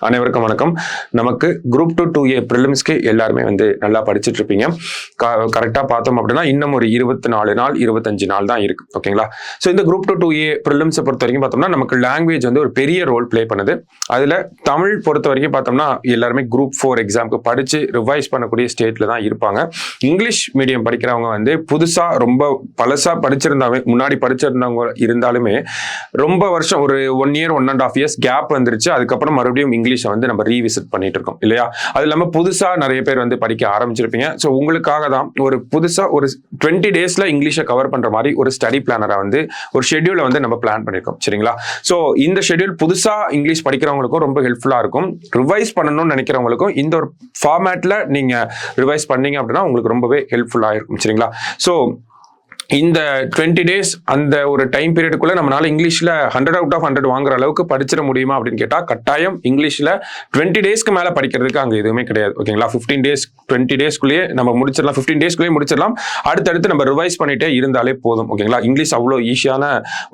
அனைவருக்கும் வணக்கம். நமக்கு குரூப் 2 2A ப்ரிலிம்ஸ்க்கு எல்லாருமே நல்லா படிச்சுட்டு இருப்பீங்க. கரெக்டாக பார்த்தோம் அப்படின்னா இன்னும் ஒரு 24 நாள் 25 நாள் தான் இருக்கு. ஓகேங்களா? ஸோ இந்த குரூப் 2 2A ப்ரிலிம்ஸை பொறுத்த வரைக்கும் பார்த்தோம்னா நமக்கு லாங்குவேஜ் ஒரு பெரிய ரோல் பிளே பண்ணுது. அதில் தமிழ் பொறுத்த வரைக்கும் பார்த்தோம்னா எல்லாருமே குரூப் 4 எக்ஸாமுக்கு படிச்சு ரிவைஸ் பண்ணக்கூடிய ஸ்டேட்ல தான் இருப்பாங்க. இங்கிலீஷ் மீடியம் படிக்கிறவங்க புதுசாக ரொம்ப பழசா முன்னாடி படிச்சிருந்தவங்க இருந்தாலுமே ரொம்ப வருஷம் ஒரு 1 year 1.5 years கேப் வந்துருச்சு. அதுக்கப்புறம் மறுபடியும் இங்கிலீஷை நம்ம ரீவிசிட் பண்ணிட்டு இருக்கோம் இல்லையா? அது இல்லாமல் புதுசா நிறைய பேர் படிக்க ஆரம்பிச்சிருப்பீங்க. ஸோ உங்களுக்காக தான் ஒரு புதுசா ஒரு 20 daysல இங்கிலீஷை கவர் பண்ற மாதிரி ஒரு ஸ்டடி பிளானரை ஒரு ஷெட்யூலை நம்ம பிளான் பண்ணிருக்கோம். சரிங்களா? ஸோ இந்த ஷெட்யூல் புதுசா இங்கிலீஷ் படிக்கிறவங்களுக்கும் ரொம்ப ஹெல்ப்ஃபுல்லா இருக்கும். ரிவைஸ் பண்ணணும்னு நினைக்கிறவங்களுக்கும் இந்த ஒரு ஃபார்மேட்ல நீங்க ரிவைஸ் பண்ணீங்க அப்படின்னா உங்களுக்கு ரொம்பவே ஹெல்ப்ஃபுல்லா இருக்கும். சரிங்களா? ஸோ இந்த 20 days அந்த ஒரு டைம் பீரியடுக்குள்ள நம்மளால இங்கிலீஷ்ல 100 out of 100 வாங்குற அளவுக்கு படிச்சிட முடியுமா அப்படின்னு கேட்டா கட்டாயம் இங்கிலீஷ்ல 20 daysக்கு மேல படிக்கிறதுக்கு அங்க எதுவுமே கிடையாது. ஓகேங்களா? 15 days 20 daysக்குள்ளேயே நம்ம முடிச்சிடலாம். 15 daysக்குள்ளேயே முடிச்சிடலாம். அடுத்தடுத்து நம்ம ரிவைஸ் பண்ணிட்டே இருந்தாலே போதும். ஓகேங்களா? இங்கிலீஷ் அவ்வளோ ஈஸியான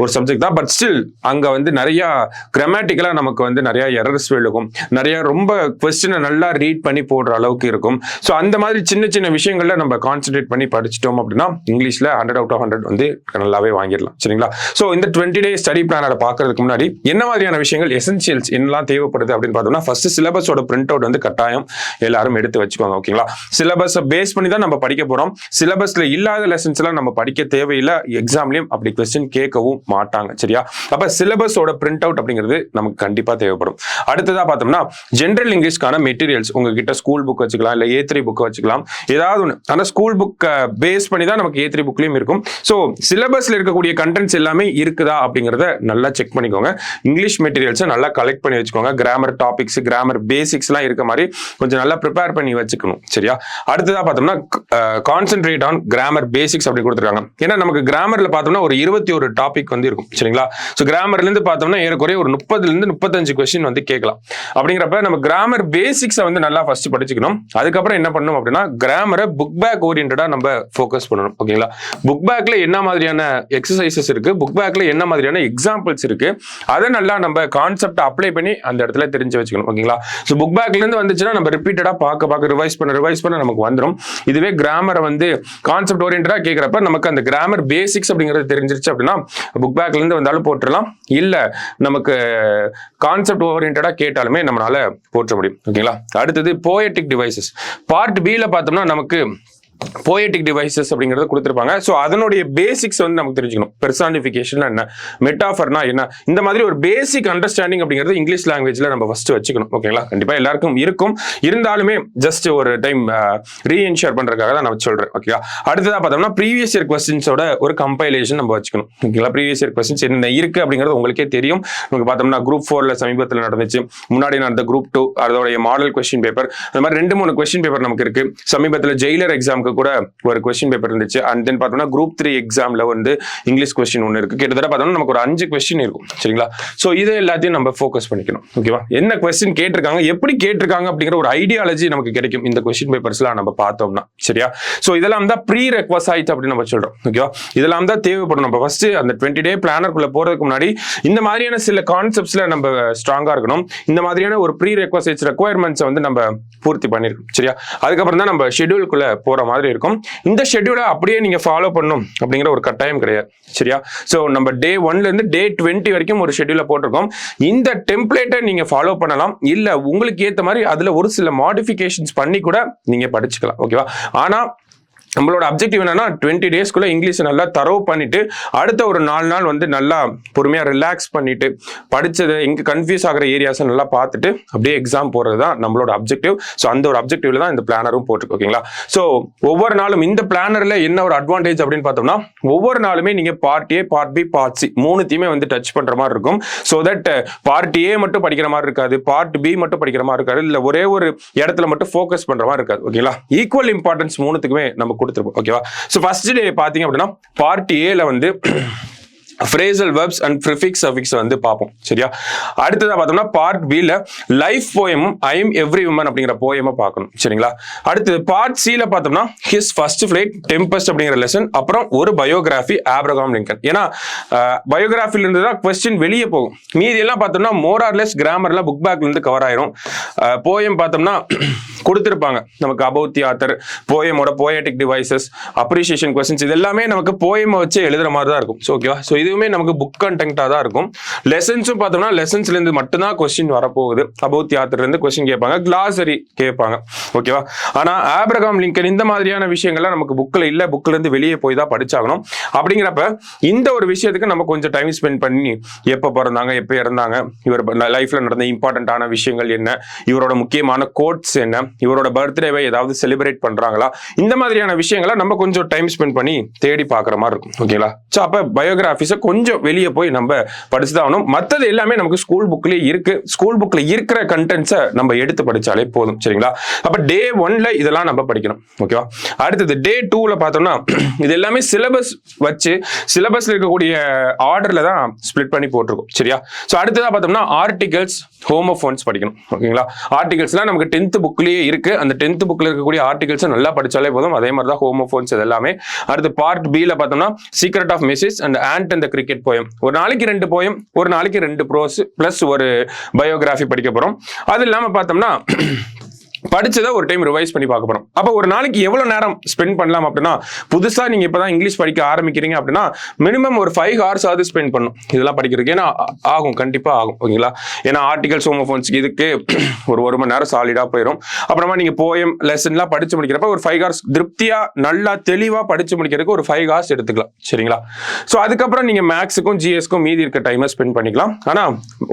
ஒரு சப்ஜெக்ட் தான். பட் ஸ்டில் அங்க நிறைய கிராமட்டிக்கலா நமக்கு நிறைய எரர்ஸ் விழுகும். நிறைய ரொம்ப கொஸ்டினை நல்லா ரீட் பண்ணி போடுற அளவுக்கு இருக்கும். ஸோ அந்த மாதிரி சின்ன சின்ன விஷயங்கள்ல நம்ம கான்சென்ட்ரேட் பண்ணி படிச்சிட்டோம் அப்படின்னா இங்கிலீஷ்ல 100 out of 100 நல்லாவே வாங்கிடலாம். சரிங்களா? சோ இந்த 20 day ஸ்டடி பிளானரை பார்க்கறதுக்கு முன்னாடி என்ன மாதிரியான விஷயங்கள் எசென்சியல்ஸ் என்னெல்லாம் தேவைப்படுது அப்படின்னு பார்த்தோம்னா ஃபர்ஸ்ட் சிலபஸோட பிரிண்ட் அவுட் கட்டாயம் எல்லாரும் எடுத்து வச்சுக்கோங்க. ஓகேங்களா? சிலபஸை பேஸ் பண்ணி தான் நம்ம படிக்க போறோம். சிலபஸ்ல இல்லாத லெசன்ஸ் எல்லாம் நம்ம படிக்க தேவையில்லை. எக்ஸாம்லயும் அப்படி கொஸ்டின் கேட்கவும் மாட்டாங்க. சரியா? அப்ப சிலபஸோட பிரிண்ட் அவுட் அப்படிங்கிறது நமக்கு கண்டிப்பா தேவைப்படும். அடுத்ததா பார்த்தோம்னா ஜெனரல் இங்கிலீஷ்க்கான மெட்டீரியல்ஸ் உங்ககிட்ட ஸ்கூல் புக் வச்சுக்கலாம், இல்ல A3 புக் வச்சுக்கலாம், ஏதாவது ஒன்று. ஆனா ஸ்கூல் புக் பேஸ் பண்ணி தான் நமக்கு A3 புக்லயும் இருக்கும். சோ சிலபஸ்ல இருக்கக்கூடிய கண்டென்ட்ஸ் எல்லாமே இருக்குதா அப்படிங்கறத நல்லா செக் பண்ணிக்கோங்க. இங்கிலீஷ் மெட்டீரியல்ஸை நல்லா கலெக்ட் பண்ணி வச்சுக்கோங்க. கிராமர் டாபிக்ஸ், கிராமர் பேசிக்ஸ் எல்லாம் இருக்க மாதிரி கொஞ்சம் நல்லா ப்ரிப்பேர் பண்ணி வச்சுக்கணும். சரியா? அடுத்ததா பார்த்தோம்னா கான்சென்ட்ரேட் ஆன் கிராமர் பேசிக்ஸ் அப்படி கொடுத்துருக்காங்க. ஏன்னா நமக்கு கிராமர்ல பார்த்தோம்னா ஒரு 21 டாபிக் இருக்கும். சரிங்களா? ஸோ கிராமர்ல இருந்து பார்த்தோம்னா ஏறக்குறைய ஒரு 30 இருந்து 35 கொஸ்டின் கேட்கலாம். அப்படிங்கிறப்ப நம்ம கிராமர் பேசிக்ஸை நல்லா ஃபர்ஸ்ட் படிச்சுக்கணும். அதுக்கப்புறம் என்ன பண்ணணும் அப்படின்னா கிராமரை புக் பேக் ஓரியன்டா நம்ம ஃபோக்கஸ் பண்ணணும். ஓகேங்களா? புக் பேக்ல என்ன மாதிரியான எக்ஸசைசஸ் இருக்கு, புக் பேக்ல என்ன மாதிரியான எக்ஸாம்பிள்ஸ் இருக்கு, அதை நல்லா நம்ம கான்செப்ட் அப்ளை பண்ணி அந்த இடத்துல தெரிஞ்சு வச்சுக்கணும். ஓகேங்களா? ஸோ புக் பேக்ல இருந்து வந்துச்சுன்னா நம்ம ரிப்பீட்டடா பார்க்க ரிவைஸ் பண்ண நமக்கு வந்துடும். இதுவே கிராமரை கான்செப்ட் ஓரியன்டா கேட்கிறப்ப நமக்கு அந்த கிராமர் பேசிக்ஸ் அப்படிங்கிறது தெரிஞ்சிருச்சு அப்படின்னா புக் பேக்ல இருந்து வந்தாலும் போட்டுடலாம், இல்ல நமக்கு கான்செப்ட் ஓரியன்டா கேட்டாலுமே நம்மளால போற்ற முடியும். ஓகேங்களா? அடுத்தது போயட்டிக் டிவைசஸ் பார்ட் B ல பார்த்தோம்னா நமக்கு போயட்டிக் டிவைசஸ் அப்படிங்கறத கொடுத்திருப்பாங்க. ஸோ அதனுடைய பேசிக்ஸ் நமக்கு தெரிஞ்சுக்கணும். பெர்சானிஃபிகேஷன் என்ன, மெட்டாஃபர்னா என்ன, இந்த மாதிரி ஒரு பேசிக் அண்டர்ஸ்டாண்டிங் அப்படிங்கிறது இங்கிலீஷ் லாங்குவேஜ்ல நம்ம ஃபர்ஸ்ட் வச்சுக்கணும். ஓகேங்களா? கண்டிப்பா எல்லாருக்கும் இருக்கும். இருந்தாலுமே ஜஸ்ட் ஒரு டைம் ரீஎன்ஷூர் பண்றதுக்காக தான் நான் சொல்றேன். ஓகேவா? அடுத்ததா பார்த்தோம்னா ப்ரீவியஸ் இயர் கொஸ்டின்ஸோட ஒரு கம்பைலேஷன் நம்ம வச்சுக்கணும். ஓகேங்களா? ப்ரீவியஸ் இயர் கொஸ்டின்ஸ் என்ன இருக்கு அப்படிங்கிறது உங்களுக்கே தெரியும். நமக்கு பார்த்தோம்னா குரூப் 4ல சமீபத்தில் நடந்துச்சு, முன்னாடி நடந்த குரூப் 2 அதோடைய மாடல் கொஸ்டின் பேப்பர், அந்த மாதிரி 2-3 கொஸ்டின் பேப்பர் நமக்கு இருக்கு. சமீபத்தில் ஜெயிலர் எக்ஸாம் கூட ஒரு கொஸ்டின் பேப்பர் இருந்துச்சு. அண்ட் தென் பார்த்தோம்னா குரூப் 3 எக்ஸாம்ல இங்கிலீஷ் கொஸ்டின் ஒன்று இருக்கு. கிட்டத்தட்ட பார்த்தோம்னா நமக்கு ஒரு 5 கொஸ்டின் இருக்கும். சரிங்களா? ஸோ இது எல்லாத்தையும் நம்ம ஃபோக்கஸ் பண்ணிக்கணும். ஓகேவா? என்ன கொஸ்டின் கேட்டிருக்காங்க, எப்படி கேட்டிருக்காங்க அப்படிங்கிற ஒரு ஐடியாலஜி நமக்கு கிடைக்கும் இந்த கொஸ்டின் பேப்பர்ஸ்லாம் நம்ம பார்த்தோம்னா. சரியா? ஸோ இதெல்லாம் தான் ப்ரீ ரெக்வசைட் அப்படின்னு நம்ம சொல்றோம். ஓகேவா? இதெல்லாம் தான் தேவைப்படும். நம்ம ஃபர்ஸ்ட் அந்த 20 day பிளானருக்குள்ள போறதுக்கு முன்னாடி இந்த மாதிரியான சில கான்செப்ட்ஸ்ல நம்ம ஸ்ட்ராங்கா இருக்கணும். இந்த மாதிரியான ஒரு ப்ரீ ரெக்வசைட்ஸ் ரெக்வயர்மெண்ட்ஸ் நம்ம பூர்த்தி பண்ணிருக்கோம். சரியா? அதுக்கப்புறம் தான் நம்ம ஷெட்யூலுக்குள்ள போற மாதிரி இருக்கும். இந்த ஷெட்யூலை அப்படியே நீங்க ஃபாலோ பண்ணணும் அப்படிங்கிற ஒரு கட்டாயம் கிடையாது. சரியா? சோ நம்ம டே 1ல இருந்து டே 20 வரைக்கும் ஒரு ஷெட்யூலை போட்டிருக்கோம். இந்த டெம்ப்ளேட்டை நீங்க ஃபாலோ பண்ணலாம், இல்ல உங்களுக்கு ஏத்த மாதிரி அதுல ஒரு சில மாடிஃபிகேஷன்ஸ் பண்ணி கூட நீங்க படிச்சுக்கலாம். ஓகேவா? ஆனா நம்மளோட அப்ஜெக்டிவ் என்னன்னா 20 daysக்குள்ள இங்கிலீஷ் நல்லா தரவு பண்ணிட்டு அடுத்த ஒரு 4 நாள் நல்லா பொறுமையா ரிலாக்ஸ் பண்ணிட்டு படிச்சதை எங்க கன்ஃபியூஸ் ஆகிற ஏரியாஸை நல்லா பார்த்துட்டு அப்படியே எக்ஸாம் போறது தான் நம்மளோட அப்ஜெக்டிவ். ஸோ அந்த ஒரு அப்ஜெக்டிவ்ல தான் இந்த பிளானரும் போட்டிருக்கு. ஓகேங்களா? ஸோ ஒவ்வொரு நாளும் இந்த பிளானர்ல என்ன ஒரு அட்வான்டேஜ் அப்படின்னு பார்த்தோம்னா ஒவ்வொரு நாளுமே நீங்க part A, part B, part C மூணுத்தையுமே டச் பண்ற மாதிரி இருக்கும். ஸோ தட் பார்ட் A மட்டும் படிக்கிற மாதிரி இருக்காது, பார்ட் B மட்டும் படிக்கிற மாதிரி இருக்காது, இல்ல ஒரே ஒரு இடத்துல மட்டும் ஃபோக்கஸ் பண்ற மாதிரி இருக்காது. ஓகேங்களா? ஈக்குவல் இம்பார்ட்டன்ஸ் மூணுத்துக்குமே நம்ம கொடுத்துருப்போம். ஓகேவா? சோ ஃபர்ஸ்ட் டே பாத்தீங்க அப்படின்னா பார்ட் ஏல phrasal verbs and prefix suffix வந்து பார்ப்போம். சரியா? அடுத்ததா பார்த்தோம்னா பார்ட் பில லைஃப் போயமும் ஐ எம் எவ்ரி உமன் அப்படிங்கிற போயமை பார்க்கணும். சரிங்களா? அடுத்தது பார்ட் சில பார்த்தோம்னா ஹிஸ் ஃபர்ஸ்ட் ஃபிளைட், டெம்பஸ்ட் அப்படிங்கிற லெசன், அப்புறம் ஒரு பயோகிராஃபி ஆப்ரகாம் லிங்கன். ஏன்னா பயோகிராஃபில இருந்து தான் கொஸ்டின் வெளியே போகும். மீதி எல்லாம் பார்த்தோம்னா மோர் ஆர் லெஸ் கிராமர்ல புக் பேக்ல இருந்து கவர் ஆயிரும். போயம் பார்த்தோம்னா கொடுத்திருப்பாங்க நமக்கு அபவுட் தி ஆத்தர், போயமோட போயட்டிக் டிவைசஸ், அப்ரிசியேஷன் கொஸ்டின்ஸ், இது எல்லாமே நமக்கு போயமை வச்சு எழுதுற மாதிரி தான் இருக்கும். ஓகேவா? ஸோ இதுவுமே நமக்கு புக் கண்டென்ட்டா தான் இருக்கும். லெசன்ஸும் பார்த்தோம்னா லெசன்ஸ்ல இருந்து மட்டும்தான் கொஸ்டின் வரப்போகுது. அபவுட் தி ஆத்தர்ல இருந்து கொஸ்டின் கேட்பாங்க, கிளாசரி கேட்பாங்க. ஓகேவா? ஆனா ஆப்ரகாம் லிங்கன் இந்த மாதிரியான விஷயங்கள்லாம் நமக்கு புக்ல இல்ல, புக்ல இருந்து வெளியே போய் தான் படிச்சாகணும். அப்படிங்கிறப்ப இந்த ஒரு விஷயத்துக்கு நம்ம கொஞ்சம் டைம் ஸ்பெண்ட் பண்ணி எப்ப பிறந்தாங்க, எப்ப இறந்தாங்க, இவர் லைஃப்ல நடந்த இம்பார்ட்டன்டான விஷயங்கள் என்ன, இவரோட முக்கியமான கோட்ஸ் என்ன, இவரோட பர்த்டேவை ஏதாவது செலிப்ரேட் பண்றாங்களா, இந்த மாதிரியான விஷயங்களை நம்ம கொஞ்சம் டைம் ஸ்பெண்ட் பண்ணி தேடி பார்க்குற மாதிரி இருக்கும். ஓகேங்களா? ஸோ அப்போ பயோகிராஃபிஸை கொஞ்சம் வெளியே போய் நம்ம படிச்சுதான் ஆகணும். மற்றது எல்லாமே நமக்கு ஸ்கூல் புக்லேயே இருக்கு. ஸ்கூல் புக்ல இருக்கிற கண்டென்ட்ஸை நம்ம எடுத்து படிச்சாலே போதும். சரிங்களா? அப்ப டே 1ல இதெல்லாம் நம்ம படிக்கணும். ஓகேவா? அடுத்தது டே 2ல பார்த்தோம்னா இது எல்லாமே சிலபஸ் வச்சு சிலபஸ்ல இருக்கக்கூடிய ஆர்டர்ல தான் ஸ்பிளிட் பண்ணி போட்டிருக்கோம். சரியா? ஸோ அடுத்ததா பார்த்தோம்னா ஆர்டிகல்ஸ், ஹோமோஃபோன்ஸ் படிக்கணும். ஓகேங்களா? ஆர்டிகல்ஸ்லாம் நமக்கு 10th புக்லயே இருக்கு. அந்த 10th புக்ல இருக்கக்கூடிய ஆர்டிகல்ஸ் நல்லா படிச்சாலே போதும். அதே மாதிரி தான் ஹோமோஃபோன்ஸ் இது எல்லாமே. அடுத்து பார்ட் பில பார்த்தோம்னா secret of message and ant and the cricket poem. ஒரு நாளைக்கு 2 போயம், ஒரு நாளைக்கு 2 ப்ரோஸ் பிளஸ் ஒரு பயோகிராஃபி படிக்க போறோம். அது இல்லாம பார்த்தோம்னா படிச்சதை ஒரு டைம் ரிவைஸ் பண்ணி பார்க்க போறோம். அப்போ ஒரு நாளைக்கு எவ்வளவு நேரம் ஸ்பெண்ட் பண்ணலாம் அப்படின்னா, புதுசா நீங்க இப்பதான் இங்கிலீஷ் படிக்க ஆரம்பிக்கிறீங்க அப்படின்னா மினிமம் ஒரு 5 hours ஆகுது ஸ்பெண்ட் பண்ணும் இதெல்லாம் படிக்கிறதுக்கு. ஏன்னா ஆகும், கண்டிப்பா ஆகும். ஓகேங்களா? ஏன்னா ஆர்டிகல்ஸ், ஹோமோஃபோன்ஸ்க்கு இதுக்கு ஒரு 1 மணி நேரம் சாலிடா போயிடும். அப்புறமா நீங்க போயம் லெசன்லாம் படிச்சு முடிக்கிறப்ப ஒரு 5 hours திருப்தியா நல்லா தெளிவா படிச்சு முடிக்கிறதுக்கு ஒரு 5 hours எடுத்துக்கலாம். சரிங்களா? ஸோ அதுக்கப்புறம் நீங்க மேக்ஸுக்கும் ஜிஎஸ்க்கும் மீதி இருக்க டைமை ஸ்பெண்ட் பண்ணிக்கலாம். ஆனா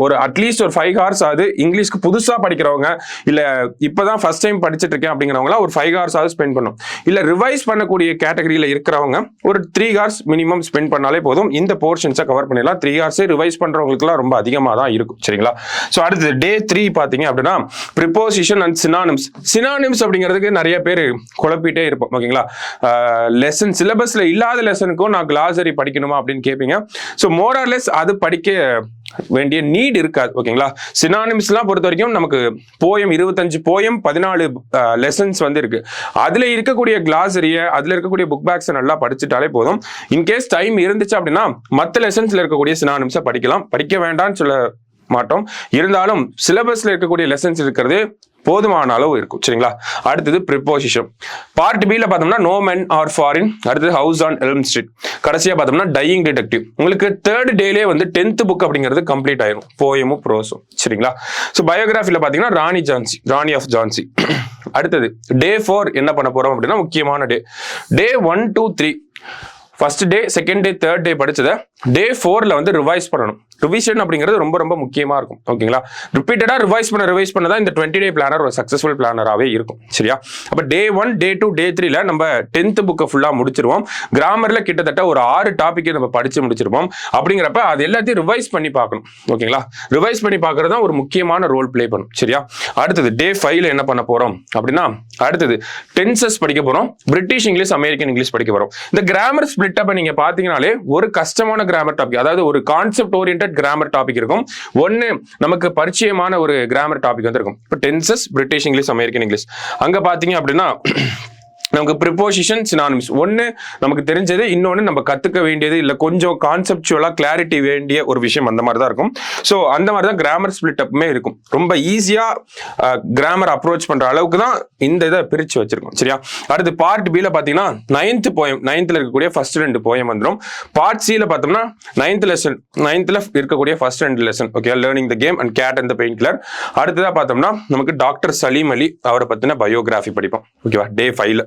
ஒரு அட்லீஸ்ட் ஒரு 5 hours ஆகுது இங்கிலீஷ்க்கு புதுசா படிக்கிறவங்க, இல்ல இப்பதான் ஃபர்ஸ்ட் டைம் படிச்சுட்டு இருக்கேன் அப்படிங்கிறவங்க ஒரு 5 hours ஆகுது ஸ்பெண்ட் பண்ணும். இல்ல ரிவைஸ் பண்ணக்கூடிய கேட்டகரியில இருக்கிறவங்க ஒரு 3 hours மினிமம் ஸ்பெண்ட் பண்ணாலே போதும். இந்த போர்ஷன்ஸை கவர் பண்ணிடலாம். 3 hours ரிவைஸ் பண்றவங்களுக்குலாம் ரொம்ப அதிகமா தான் இருக்கும். சரிங்களா? ஸோ அடுத்து டே 3 பாத்தீங்க அப்படின்னா ப்ரிப்போசிஷன் அண்ட் சினானிம்ஸ். சினானிம்ஸ் அப்படிங்கிறதுக்கு நிறைய பேர் குழப்பிட்டே இருப்போம். ஓகேங்களா? லெசன் சிலபஸ்ல இல்லாத லெசனுக்கும் நான் கிளாசரி படிக்கணுமா அப்படின்னு கேட்பீங்க. ஸோ மோர் ஆர் லெஸ் அது படிக்க வேண்டிய நீட் இருக்காது. ஓகேங்களா? சினானிம்ஸ்லாம் பொறுத்த வரைக்கும் நமக்கு போயம் 25 போயம் 14 லெசன்ஸ் வந்து இருக்கு. அதுல இருக்கக்கூடிய கிளாசரிய, அதுல இருக்கக்கூடிய புக் பேக்ஸ் நல்லா படிச்சுட்டாலே போதும். இன்கேஸ் டைம் இருந்துச்சு அப்படின்னா மற்ற லெசன்ஸ்ல இருக்கக்கூடிய சினானிம்ஸை படிக்கலாம். படிக்க வேண்டாம்னு சொல்ல மாட்டோம். இருந்தாலும் சிலபஸ்ல இருக்கக்கூடிய லெசன்ஸ் இருக்கிறது போதுமான அளவு இருக்கும். சரிங்களா? அடுத்தது ப்ரிப்போசிஷன். பார்ட் பில பார்த்தோம்னா நோ மென் ஆர் ஃபாரின், அடுத்தது ஹவுஸ் ஆன் எல்ம் ஸ்ட்ரீட், கடைசியா பார்த்தோம்னா டையிங் டிடெக்டிவ். உங்களுக்கு 3rd டேலே வந்து 10th புக் அப்படிங்கிறது கம்ப்ளீட் ஆயிரும், போயமும் ப்ரோஸும். சரிங்களா? ஸோ பயோகிராஃபில பார்த்தீங்கன்னா ராணி ஜான்சி, ராணி ஆஃப் ஜான்சி. அடுத்தது டே 4 என்ன பண்ண போறோம் அப்படின்னா முக்கியமான day 1 2 3 first day, second day, third day படிச்சதை டே 4ல வந்து ரிவைஸ் பண்ணணும். ரிவிஷன் அப்படிங்கிறது ரொம்ப ரொம்ப முக்கியமா இருக்கும். ஓகேங்களா? ரிப்பீட்டடா ரிவைஸ் பண்ண தான் இந்த 20 டே பிளானர் ஒரு சக்சஸ்ஃபுல் பிளானராகவே இருக்கும். சரியா? அப்ப டே 1, டே 2, டே 3ல நம்ம 10th புக்கை ஃபுல்லா முடிச்சிருவோம். கிராமர்ல கிட்டத்தட்ட ஒரு 6 டாபிக்கை நம்ம படிச்சு முடிச்சிருப்போம். அப்படிங்கிறப்ப அது எல்லாத்தையும் ரிவைஸ் பண்ணி பார்க்கணும். ஓகேங்களா? ரிவைஸ் பண்ணி பார்க்கறது தான் ஒரு முக்கியமான ரோல் பிளே பண்ணும். சரியா? அடுத்தது டே 5ல என்ன பண்ண போறோம் அப்படின்னா, அடுத்தது டென்சஸ் படிக்க போறோம். பிரிட்டிஷ் இங்கிலீஷ், அமெரிக்கன் இங்கிலீஷ் படிக்க போறோம். இந்த கிராமர் ஸ்பிளிட் அப்ப நீங்க பாத்தீங்கன்னாலே ஒரு கஷ்டமான கிராமர் டாபிக், அதாவது ஒரு கான்செப்ட் ஓரியன்டட் கிராமர் டாபிக் இருக்கும். ஒன்னு நமக்கு பரிச்சயமான ஒரு கிராமர் டாபிக் வந்து இருக்கும். இப்போ tenses, British English, American English. அங்க பாத்தீங்க அப்படின்னா நமக்கு ப்ரிப்போசிஷன், சினானிம்ஸ் ஒன்னு நமக்கு தெரிஞ்சது, இன்னொன்னு நம்ம கத்துக்க வேண்டியது, இல்ல கொஞ்சம் கான்செப்சுவலா கிளாரிட்டி வேண்டிய ஒரு விஷயம். அந்த மாதிரி தான் இருக்கும். ஸோ அந்த மாதிரி தான் கிராமர் ஸ்பிளிட் அப்புமே இருக்கும். ரொம்ப ஈஸியா கிராமர் அப்ரோச் பண்ற அளவுக்கு தான் இந்த இதை பிரிச்சு வச்சிருக்கோம். சரியா? அடுத்து பார்ட் பில பாத்தீங்கன்னா 9th போயம், 9thல இருக்கக்கூடிய ஃபர்ஸ்ட் 2 போயம் வந்துடும். பார்ட் சில பார்த்தோம்னா 9th லெசன், 9thல இருக்கக்கூடிய first 2 lesson. Okay, learning the game and cat and the pain killer. அடுத்ததா பார்த்தோம்னா நமக்கு டாக்டர் சலீம் அலி அவரை பத்தின பயோகிராஃபி படிப்போம். ஓகேவா? டே 5ல.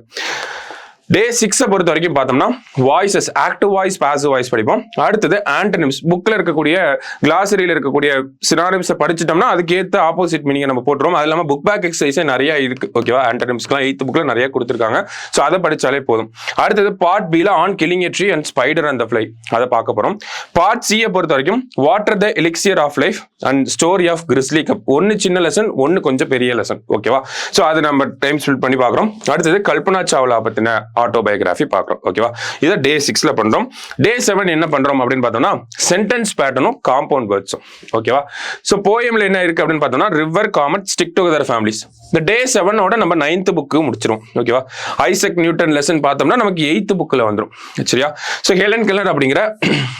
டே 6 பொறுத்த வரைக்கும் பார்த்தோம்னா voices, active voice, passive voice படிப்போம். அடுத்தது ஆண்டனிம்ஸ். புக்ல இருக்கக்கூடிய கிளாசரியில இருக்கக்கூடிய சினானிம்ஸை படிச்சுட்டோம்னா அதுக்கு ஏற்ற ஆப்போசிட் மீனிங் நம்ம போட்டுருவோம். அது இல்லாமல் புக் பேக் எக்ஸசைஸே நிறைய இருக்கு. ஓகேவா? ஆண்டனிம்ஸ்க்குலாம் 8th புக்ல நிறைய கொடுத்துருக்காங்க. ஸோ அதை படிச்சாலே போதும். அடுத்தது பார்ட் பில on killing a tree and spider and the fly, அதை பார்க்க போறோம். பார்ட் சியை பொறுத்த வரைக்கும் water the elixir of life and story of grizzly cub. ஒன்னு சின்ன லெசன், ஒன்னு கொஞ்சம் பெரிய லெசன். ஓகேவா? ஸோ அது நம்ம டைம் ஸ்பெண்ட் பண்ணி பார்க்குறோம். அடுத்தது கல்பனா சாவ்லா பத்தின ஆட்டோபயோகிராஃபி பார்க்குறோம். ஓகேவா, இதை டே 6ல பண்றோம். டே 7 என்ன பண்றோம் அப்படின்னு பார்த்தோம்னா சென்டென்ஸ் பேட்டர்னும் காம்பவுண்ட் வேர்ட்ஸும். ஓகேவா, ஸோ போயம்ல என்ன இருக்கு அப்படின்னு பார்த்தோம்னா river, comet, stick together families. இந்த டே 7ஓட நம்ம 9th புக்கு முடிச்சிரும். ஓகேவா, ஐசக் நியூட்டன் லெசன் பார்த்தோம்னா நமக்கு 8th புக்கில் வந்துடும். சரியா, ஸோ ஹெலன் கெல்லர் அப்படிங்கிற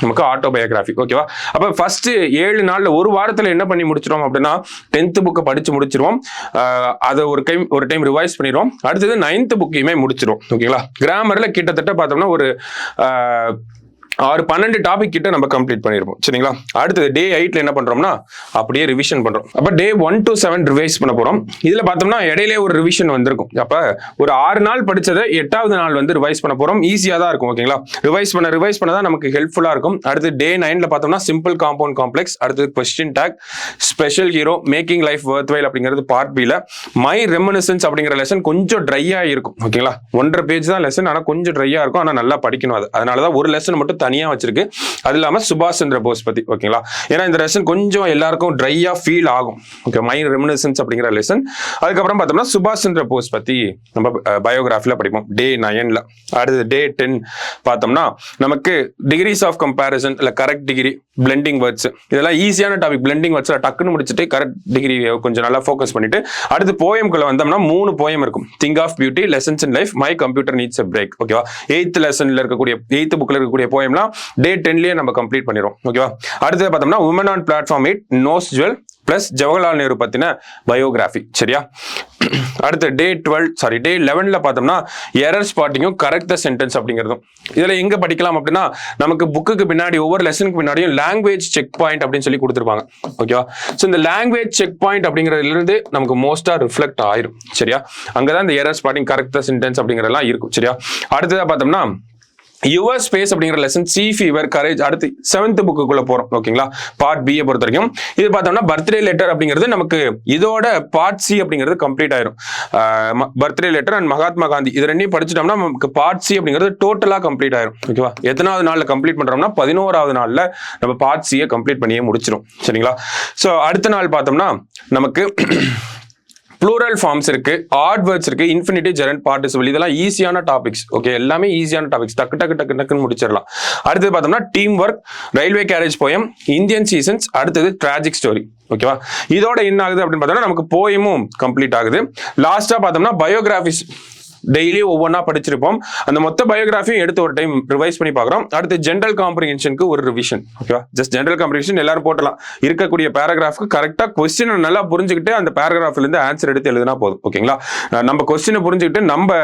நமக்கு ஆட்டோபயோகிராஃபி. ஓகேவா, அப்போ ஃபர்ஸ்ட் 7 நாள்ல ஒரு வாரத்தில் என்ன பண்ணி முடிச்சிடும் அப்படின்னா 10th புக்கை படிச்சு முடிச்சிருவோம். அதை ஒரு டைம் ரிவைஸ் பண்ணிடுவோம். அடுத்தது 9th புக்கையுமே முடிச்சிடும். ஓகேங்களா, கிராமர்ல கிட்டத்தட்ட பார்த்தோம்னா ஒரு 12 டாபிக் கிட்ட நம்ம கம்ப்ளீட் பண்ணிருப்போம். சரிங்களா, அடுத்தது டே 8ல என்ன பண்றோம்னா அப்படியே ரிவிஷன் பண்றோம். அப்ப டே 1 to 7 ரிவைஸ் பண்ண போறோம். இதுல பார்த்தோம்னா இடையிலே ஒரு ரிவிஷன் வந்திருக்கும். அப்ப ஒரு 6 நாள் படிச்சதை 8வது நாள் வந்து ரிவைஸ் பண்ண போறோம். ஈஸியா தான் இருக்கும். ஓகேங்களா, ரிவைஸ் பண்ணதான் நமக்கு ஹெல்ப்ஃபுல்லா இருக்கும். அடுத்து டே 9ல பார்த்தோம்னா சிம்பிள் காம்பவுண்ட் காம்ப்ளெக்ஸ், அடுத்தது question tag, special hero, making life worthwhile அப்படிங்கிறது பார்ட் பில. மை ரெமினிசன்ஸ் அப்படிங்கிற லெசன் கொஞ்சம் ட்ரையா இருக்கும். ஓகேங்களா, 1.5 பேஜ் தான் லெசன், ஆனா கொஞ்சம் ட்ரையா இருக்கும். ஆனா நல்லா படிக்கணும். அதனாலதான் ஒரு லெசன் மட்டும் தனியா வச்சிருக்கு. அது இல்லாம சுபாஷ் சந்திர போஸ் பத்தி. ஓகேங்களா, ஏன்னா இந்த லெசன் கொஞ்சம் எல்லாருக்கும் ட்ரையா ஃபீல் ஆகும். ஓகே, மை ரெமினிசன்ஸ் அப்படிங்கிற லெசன். அதுக்கப்புறம் பார்த்தோம்னா சுபாஷ் சந்திர போஸ் பத்தி நம்ம பயோகிராஃபில படிப்போம் டே 9ல. அடுத்து டே 10 பார்த்தோம்னா நமக்கு டிகிரிஸ் ஆஃப் கம்பேரிசன் இல்ல கரெக்ட் டிகிரி, பிளெண்டிங் வேர்ட்ஸ், இதெல்லாம் ஈஸியான டாபிக். பிளெண்டிங் வேர்ட்ஸ்ல டக்குன்னு முடிச்சுட்டு கரெக்ட் டிகிரி கொஞ்சம் நல்லா ஃபோக்கஸ் பண்ணிட்டு அடுத்து போயம்குள்ள வந்தோம்னா 3 போயம் இருக்கும். Think of beauty, lessons in life, my computer needs a break. ஓகேவா, 8th லெசன்ல இருக்கக்கூடிய 8th புக்ல இருக்கக்கூடிய போயம்லாம் டே 10லயே நம்ம கம்ப்ளீட் பண்ணிடுவோம். ஓகேவா, அடுத்து பார்த்தோம்னா woman on platform 8 nose jewel plus Jawaharlal Nehru பத்தின பயோகிராஃபி. சரியா, அடுத்து டே 11ல பார்த்தோம்னா எரர் ஸ்பாட்டிங்கும் கரெக்ட் த சென்டென்ஸ் அப்படிங்கிறதும். இதுல எங்க படிக்கலாம் அப்படின்னா நமக்கு புக்குக்கு பின்னாடி ஒவ்வொரு லெசனுக்கு பின்னாடியும் லாங்குவேஜ் செக் பாயிண்ட் அப்படின்னு சொல்லி கொடுத்துருப்பாங்க. ஓகேவா, ஸோ இந்த லாங்குவேஜ் செக் பாயிண்ட் அப்படிங்கிறதுல இருந்து நமக்கு மோஸ்டா ரிஃப்ளெக்ட் ஆயிரும். சரியா, அங்கதான் இந்த error spotting, correct the sentence அப்படிங்கிறதெல்லாம் இருக்கும். சரியா, அடுத்ததா பார்த்தோம்னா யுவர் ஸ்பேஸ் அப்படிங்கிற லெசன், சி ஃபீவர், கரேஜ். அடுத்து 7th புக்குள்ள போறோம். ஓகேங்களா, பார்ட் பி பொறுத்த வரைக்கும் இது பார்த்தோம்னா பர்த்டே லெட்டர் அப்படிங்கிறது நமக்கு இதோட பார்ட் சி அப்படிங்கிறது கம்ப்ளீட் ஆயிரும். Birthday letter and Mahatma Gandhi இது ரெண்டையும் படிச்சுட்டோம்னா நமக்கு பார்ட் சி அப்படிங்கிறது டோட்டலா கம்ப்ளீட் ஆயிரும். ஓகேவா, எத்தனாவது நாள்ல கம்ப்ளீட் பண்றோம்னா 11வது நாள்ல நம்ம பார்ட் சியை கம்ப்ளீட் பண்ணியே முடிச்சிடும். சரிங்களா, ஸோ அடுத்த நாள் பார்த்தோம்னா நமக்கு ப்ளூரல் ஃபார்ம்ஸ் இருக்கு, ஆட் வேர்ட்ஸ் இருக்கு, இன்ஃபினிட்டிவ், ஜெரண்ட், பார்ட்டிசிபிள். இதெல்லாம் ஈஸியான டாபிக்ஸ். ஓகே, எல்லாமே ஈஸியான டாபிக்ஸ். டக்குன்னு முடிச்சிடலாம். அடுத்து பார்த்தோம்னா team work, railway carriage poem, Indian seasons, அடுத்தது டிராஜிக் ஸ்டோரி. ஓகேவா, இதோட என்ன ஆகுது அப்படின்னு பார்த்தோம்னா நமக்கு போயமும் கம்ப்ளீட் ஆகுது. லாஸ்டா பார்த்தோம்னா பயோகிராஃபிஸ் டெய்லி ஒவ்வொன்றா படிச்சிருப்போம். அந்த மொத்த பயோகிராஃபியும் எடுத்து ஒரு டைம் ரிவைஸ் பண்ணி பார்க்குறோம். அடுத்து ஜென்ரல் காம்ப்ரிஹென்ஷனுக்கு ஒரு ரிவிஷன். ஓகேவா, ஜஸ்ட் ஜென்ரல் காம்ப்ரிஹென்ஷன் எல்லாரும் போட்டலாம். இருக்கக்கூடிய பேராகிராஃப்க்கு கரெக்டாக கொஸ்டினை நல்லா புரிஞ்சுக்கிட்டு அந்த பேராகிராஃப்ல இருந்து ஆன்சர் எடுத்து எழுதினா போதும். ஓகேங்களா, நம்ம கொஸ்டினை புரிஞ்சுக்கிட்டு நம்ம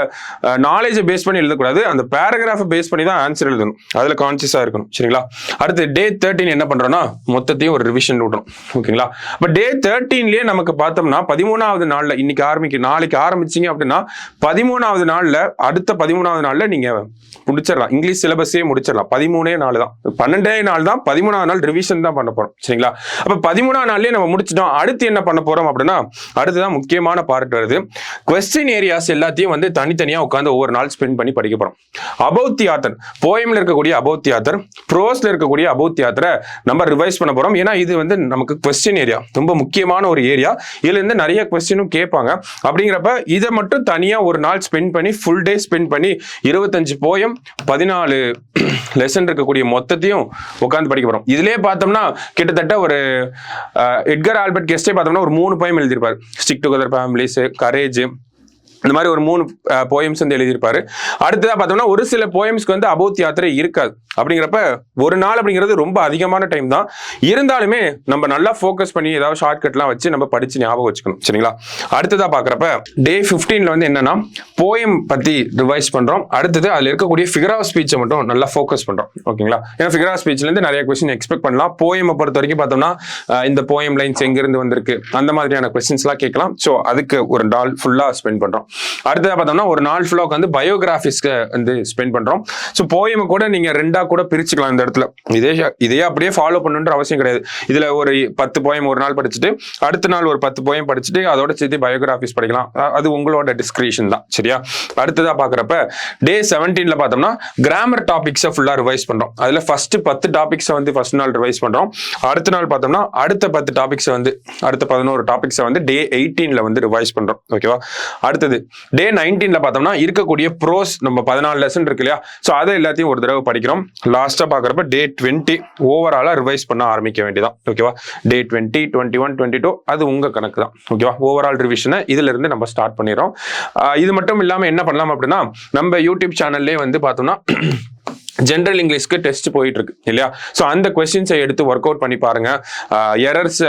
நாலேஜை பேஸ் பண்ணி எழுதக்கூடாது, அந்த பேராகிராஃபை பேஸ் பண்ணி தான் ஆன்சர் எழுதணும். அதில் கான்சியஸாக இருக்கணும். சரிங்களா, அடுத்து டே 13 என்ன பண்றோம்னா மொத்தத்தையும் ஒரு ரிவிஷன் விடணும். ஓகேங்களா, இப்போ டே 13லயே நமக்கு பார்த்தோம்னா 13வது நாள்ல இன்னைக்கு நாளைக்கு ஆரம்பிச்சிங்க அப்படின்னா 13வது நாள்ல அடுத்த 13வது நாள்ல நீங்க முடிச்சிடலாம். இங்கிலீஷ் சிலபஸே முடிச்சிடலாம். 13 நாள் தான், 12 நாள் தான், 13வது நாள் ரிவிஷன் தான் பண்ண போறோம். சரிங்களா, அப்ப 13வது நாள்லயே நம்ம முடிச்சிட்டோம். அடுத்து என்ன பண்ண போறோம் அப்படின்னா அடுத்துதான் முக்கியமான பார்ட் வருது. கொஸ்டின் ஏரியாஸ் எல்லாத்தையும் வந்து தனித்தனியா உட்காந்து ஒவ்வொரு நாள் ஸ்பெண்ட் பண்ணி படிக்க போறோம். அபவுட் தி ஆத்தர், போயம்ல இருக்கக்கூடிய அபவுட் தி ஆத்தர், ப்ரோஸ்ல இருக்கக்கூடிய அபவுட் தி ஆத்தரை நம்ம ரிவைஸ் பண்ண போறோம். ஏன்னா இது வந்து நமக்கு கொஸ்டின் ஏரியா, ரொம்ப முக்கியமான ஒரு ஏரியா. இதுல இருந்து நிறைய கொஸ்டினும் கேட்பாங்க. அப்படிங்கிறப்ப இதை மட்டும் தனியா ஒரு நாள் ஸ்பெண்ட் பண்ணி ஃபுல் டே ஸ்பெண்ட் பண்ணி 25 போயம் 14 லெசன் இருக்கக்கூடிய மொத்தத்தையும் உட்காந்து படிக்க போறோம். இதுலயே பார்த்தோம்னா கிட்டத்தட்ட ஒரு எட்கர் ஆல்பர்ட் கெஸ்டே பார்த்தோம்னா ஒரு 3 போயம் எழுதியிருப்பாரு. ஸ்டிக் டுகெதர் ஃபேமிலிஸ், கரேஜ், இந்த மாதிரி ஒரு 3 போயம்ஸ் வந்து எழுதியிருப்பாரு. அடுத்ததா பார்த்தோம்னா ஒரு சில போயம்ஸ்க்கு வந்து அபவுட் யாத்திரை இருக்காது. அப்படிங்கிறப்ப ஒரு நாள் அப்படிங்கிறது ரொம்ப அதிகமான டைம் தான். இருந்தாலுமே நம்ம நல்லா ஃபோக்கஸ் பண்ணி ஏதாவது ஷார்ட்கட்லாம் வச்சு நம்ம படிச்சு ஞாபகம் வச்சுக்கணும். சரிங்களா, அடுத்ததா பார்க்குறப்ப டே 15ல வந்து என்னன்னா போயம் பத்தி ரிவைஸ் பண்றோம். அடுத்தது அதுல இருக்கக்கூடிய ஃபிகர் ஆஃப் ஸ்பீச்சை மட்டும் நல்லா ஃபோக்கஸ் பண்றோம். ஓகேங்களா, ஏன்னா ஃபிகர் ஆஃப் ஸ்பீச்ல இருந்து நிறைய கொஸ்டின் எக்ஸ்பெக்ட் பண்ணலாம். போயமை பொறுத்த வரைக்கும் பார்த்தோம்னா இந்த போயம் லைன்ஸ் எங்கிருந்து வந்திருக்கு அந்த மாதிரியான கொஸ்டின்ஸ் எல்லாம் கேட்கலாம். ஸோ அதுக்கு ஒரு நாள் ஃபுல்லா ஸ்பெண்ட் பண்றோம். அடுத்ததா பார்த்தோம்னா ஒரு நாள் ஃபுல்லா உட்காந்து பயோகிராஃபிஸ்க்கு வந்து ஸ்பெண்ட் பண்றோம். ஸோ போயமை கூட நீங்க 2ஆ கூட பிரிச்சுக்கலாம். இந்த இடத்துல இதே அப்படியே ஃபாலோ பண்ணுன்ற அவசியம் கிடையாது. இதுல ஒரு 10 போயம் ஒரு நாள் படிச்சுட்டு அடுத்த நாள் ஒரு 10 போயம் படிச்சுட்டு அதோட சேர்த்து பயோகிராஃபிஸ் படிக்கலாம். அது உங்களோட டிஸ்கிரிப்ஷன் தான். சரியா, அடுத்ததா பாக்குறப்ப டே 17ல பார்த்தோம்னா கிராமர் டாபிக்ஸை ஃபுல்லா ரிவைஸ் பண்றோம். அதுல ஃபர்ஸ்ட் 10 டாபிக்ஸை வந்து ஃபர்ஸ்ட் நாள் ரிவைஸ் பண்றோம். அடுத்த நாள் பார்த்தோம்னா அடுத்த 10 டாபிக்ஸை வந்து அடுத்த 11 டாபிக்ஸை வந்து டே 18ல வந்து ரிவைஸ் பண்றோம். ஓகேவா, அடுத்தது டே 19ல பார்த்தோம்னா இருக்கக்கூடிய ப்ரோஸ் நம்ம 14 லெசன் இருக்கு இல்லையா, ஸோ அதை எல்லாத்தையும் ஒரு தடவை படிக்கிறோம். லாஸ்டா பார்க்குறப்ப டே 20 ஓவராலா ரிவைஸ் பண்ண ஆரம்பிக்க வேண்டியதான். ஓகேவா, டே 20, 21, 22 அது உங்க கணக்கு தான். ஓகேவா, ஓவரால் ரிவிஷனை இதுல இருந்து நம்ம ஸ்டார்ட் பண்ணிடுறோம். இது மட்டும் இல்லாம என்ன பண்ணலாம் அப்படின்னா, நம்ம யூடியூப் சேனல்லே வந்து பார்த்தோம்னா ஜென்ரல் இங்கிலீஷ்க்கு டெஸ்ட் போயிட்டு இருக்கு இல்லையா, ஸோ அந்த கொஸ்டின்ஸை எடுத்து ஒர்க் அவுட் பண்ணி பாருங்க. எரர்ஸ்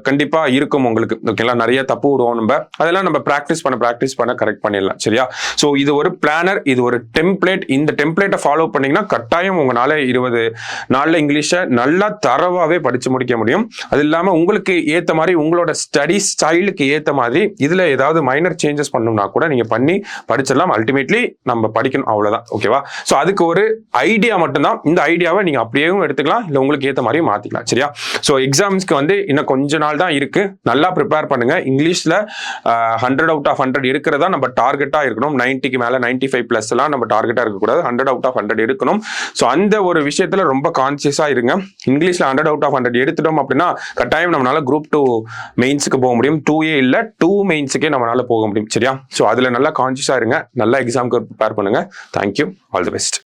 கண்டிப்பா இருக்கும் உங்களுக்கு. ஓகேங்களா, நிறைய தப்பு விடுவோம் நம்ம, அதெல்லாம் நம்ம ப்ராக்டிஸ் பண்ண கரெக்ட் பண்ணிடலாம். சரியா, ஸோ இது ஒரு பிளானர், இது ஒரு டெம்ப்ளேட். இந்த டெம்ப்ளேட்டை ஃபாலோ பண்ணீங்கன்னா கட்டாயம் உங்களால 20 நாள்ல இங்கிலீஷை நல்லா தரவாவே படிச்சு முடிக்க முடியும். அது இல்லாம உங்களுக்கு ஏத்த மாதிரி உங்களோட ஸ்டடி ஸ்டைலுக்கு ஏத்த மாதிரி இதுல ஏதாவது மைனர் சேஞ்சஸ் பண்ணணும்னா கூட நீங்க பண்ணி படிச்சிடலாம். அல்டிமேட்லி நம்ம படிக்கணும், அவ்வளவுதான். ஓகேவா, ஸோ அதுக்கு ஒரு ஐடியா மட்டும்தான். இந்த ஐடியாவை நீங்க அப்படியே எடுத்துக்கலாம், இல்ல உங்களுக்கு ஏத்த மாதிரி மாத்திக்கலாம். சரியா, சோ எக்ஸாம்ஸ்க்கு வந்து இன்னும் கொஞ்ச நாள் தான் இருக்கு. நல்லா ப்ரிப்பேர் பண்ணுங்க. இங்கிலீஷ்ல 100 out of 100 எடுக்கிறதா நம்ம டார்கெட்டா இருக்கணும். 90க்கு மேல 95+ எல்லாம் நம்ம டார்கெட்டா இருக்கக்கூடாது. 100 out of 100 எடுக்கணும். ஸோ அந்த ஒரு விஷயத்துல ரொம்ப கான்சியஸா இருங்க. இங்கிலீஷ்ல 100 out of 100 எடுத்துட்டோம் அப்படின்னா கட்டாயம் நம்மளால குரூப் 2 மெயின்ஸுக்கு போக முடியும். 2A இல்ல 2 மெயின்ஸுக்கே நம்மளால போக முடியும். சரியா, ஸோ அதுல நல்லா கான்சியஸா இருங்க. நல்லா எக்ஸாம்க்கு ப்ரிப்பேர் பண்ணுங்க. Thank you, all the best.